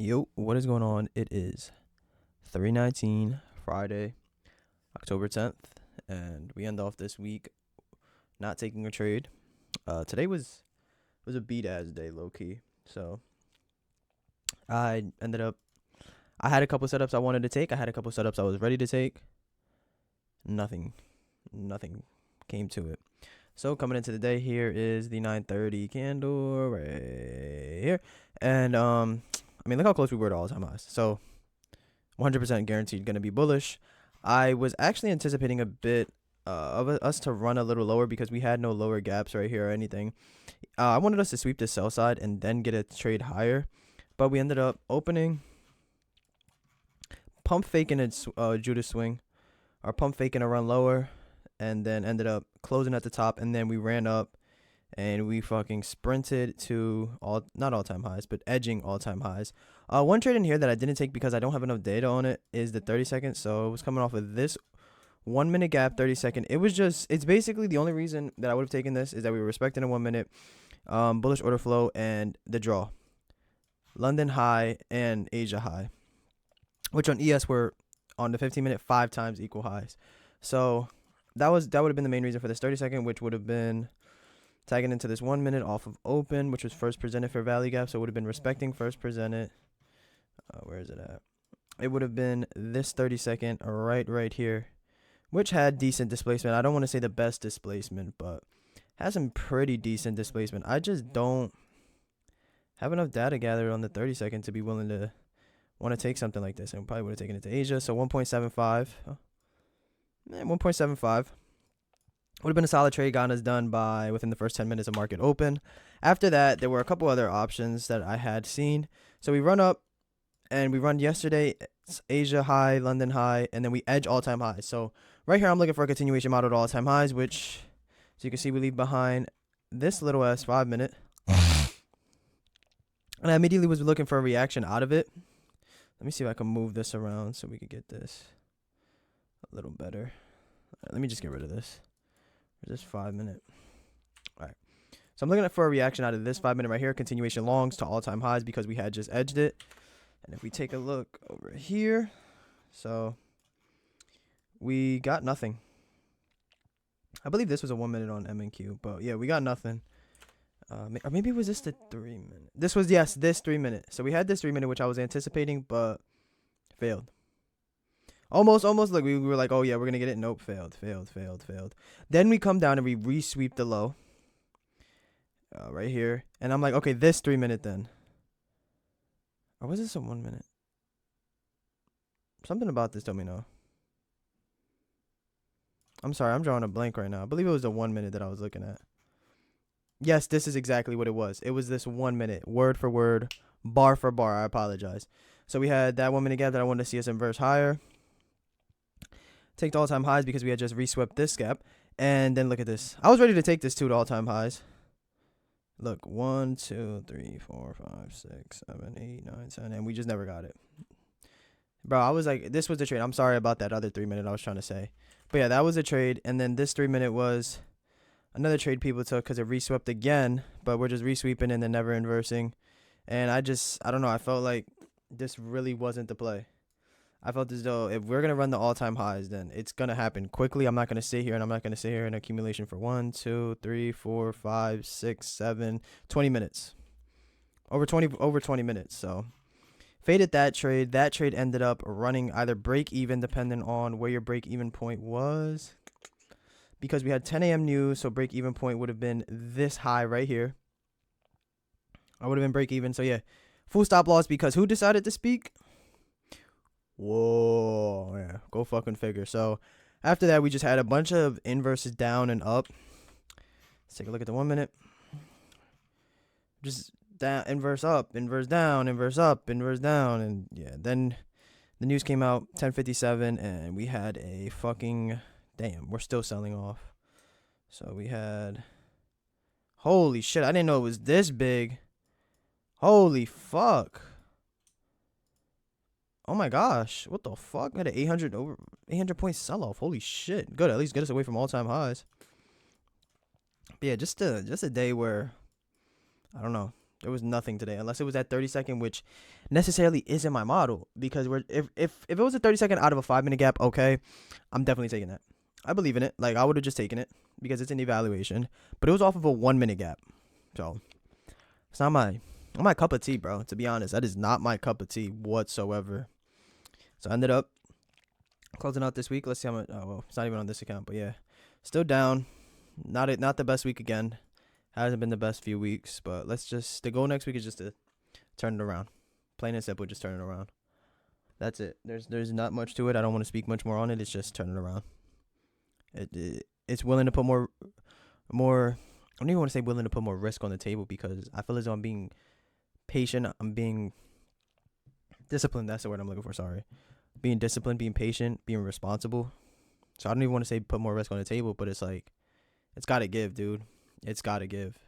Yo, what is going on? It is 3:19 Friday, October 10th, and we end off this week not taking a trade. Today was a beat ass day, low key. So I ended up I had a couple setups I wanted to take. I had a couple setups I was ready to take. Nothing, nothing came to it. So coming into the day, here is the 9:30 candle right here, and I mean, look how close we were to all-time highs. So 100% guaranteed going to be bullish. I was actually anticipating a bit of us to run a little lower because we had no lower gaps right here or anything. I wanted us to sweep the sell side and then get a trade higher, but we ended up opening, pump faking a Judas swing, or pump faking a run lower, and then ended up closing at the top, and then we ran up and we fucking sprinted to not all-time highs, but edging all-time highs. One trade in here that I didn't take because I don't have enough data on it is the 30 second. So it was coming off of this 1 minute gap, 30 second. It's basically the only reason that I would have taken this is that we were respecting a 1 minute bullish order flow and the draw. London high and Asia high, which on ES were on the 15 minute 5 times equal highs. So that would have been the main reason for this 30 second, which would have been tagging into this 1 minute off of open, which was first presented for value gap. So it would have been respecting first presented. Where is it at? It would have been this 30 second right here, which had decent displacement. I don't want to say the best displacement, but has some pretty decent displacement. I just don't have enough data gathered on the 30 second to be willing to want to take something like this. And probably would have taken it to Asia. So 1.75. 1.75. Would have been a solid trade. Gotten us done by within the first 10 minutes of market open. After that, there were a couple other options that I had seen. So we run up, and we run yesterday, Asia high, London high, and then we edge all-time highs. So right here, I'm looking for a continuation model to all-time highs, which, as you can see, we leave behind this little ass 5 minute. And I immediately was looking for a reaction out of it. Let me see if I can move this around so we could get this a little better. Let me just get rid of this. This 5 minute. All right. So I'm looking for a reaction out of this 5 minute right here. Continuation longs to all-time highs because we had just edged it. And if we take a look over here, so we got nothing. I believe this was a 1 minute on M&Q, but yeah, we got nothing. Or maybe was this the 3 minute? This was, yes, this 3 minute. So we had this 3 minute, which I was anticipating, but failed. Almost. Like we were like, oh yeah, we're gonna get it. Nope, failed. Then we come down and we re-sweep the low. Right here, and I'm like, okay, this 3 minute then. Or was this a 1 minute? Something about this told me no. I'm sorry, I'm drawing a blank right now. I believe it was the 1 minute that I was looking at. Yes, this is exactly what it was. It was this 1 minute, word for word, bar for bar. I apologize. So we had that 1 minute gap that I wanted to see us inverse higher. Take the all-time highs because we had just re-swept this gap. And then look at this. I was ready to take this to all-time highs. Look, 1, 2, 3, 4, 5, 6, 7, 8, 9, 10, and we just never got it. Bro, I was like, this was the trade. I'm sorry about that other 3 minute I was trying to say. But yeah, that was a trade. And then this 3 minute was another trade people took because it re-swept again. But we're just re-sweeping and then never inversing. And I don't know. I felt like this really wasn't the play. I felt as though if we're going to run the all-time highs, then it's going to happen quickly. I'm not going to sit here, and I'm not going to sit here in accumulation for 1, 2, 3, 4, 5, 6, 7, 20 minutes. Over 20 minutes. So faded that trade. That trade ended up running either break even, depending on where your break even point was. Because we had 10 a.m. news, so break even point would have been this high right here. I would have been break even. So yeah, full stop loss because who decided to speak? Whoa, yeah, go fucking figure. So after that, we just had a bunch of inverses down and up. Let's take a look at the 1 minute. Just down, inverse up, inverse down, inverse up, inverse down. And yeah, then the news came out 10:57 and we had a fucking, damn, we're still selling off. So we had, holy shit, I didn't know it was this big. Holy fuck. Oh my gosh, what the fuck? Had an 800 point sell off. Holy shit. Good, at least get us away from all-time highs. But yeah, just a day where I don't know. There was nothing today, unless it was that 30-second, which necessarily isn't my model. Because if it was a 30-second out of a 5-minute gap, okay, I'm definitely taking that. I believe in it. Like, I would have just taken it because it's an evaluation. But it was off of a 1-minute gap, so it's not my cup of tea, bro. To be honest, that is not my cup of tea whatsoever. So I ended up closing out this week. Let's see how much. Oh well, it's not even on this account, but yeah, still down. Not the best week again. Hasn't been the best few weeks, but the goal next week is just to turn it around. Plain and simple, just turn it around. That's it. There's not much to it. I don't want to speak much more on it. It's just turn it around. It's willing to put more. I don't even want to say willing to put more risk on the table because I feel as though I'm being patient. I'm being disciplined. That's the word I'm looking for. Sorry. Being disciplined, being patient, being responsible. So I don't even want to say put more risk on the table, but it's like, it's got to give, dude. It's got to give.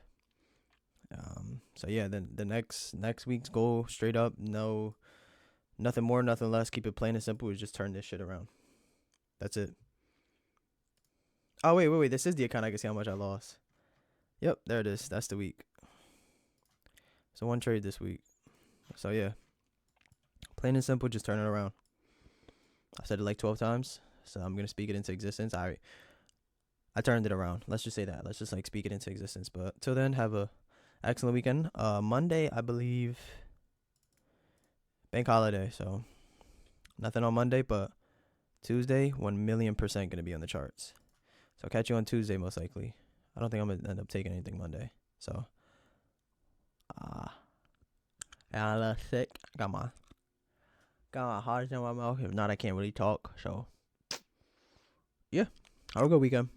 So yeah, then the next week's goal, straight up, no, nothing more, nothing less. Keep it plain and simple. Is just turn this shit around. That's it. Oh wait. This is the account I can see how much I lost. Yep, there it is. That's the week. So one trade this week. So yeah, plain and simple, just turn it around. I've said it like 12 times, so I'm gonna speak it into existence. I turned it around. Let's just say that. Let's just like speak it into existence. But till then, have a excellent weekend. Monday, I believe, bank holiday, so nothing on Monday, but Tuesday, 1,000,000% gonna be on the charts. So I'll catch you on Tuesday most likely. I don't think I'm gonna end up taking anything Monday. So I'm a little sick. Got my heart in my mouth. If not, I can't really talk. So yeah, have a good weekend.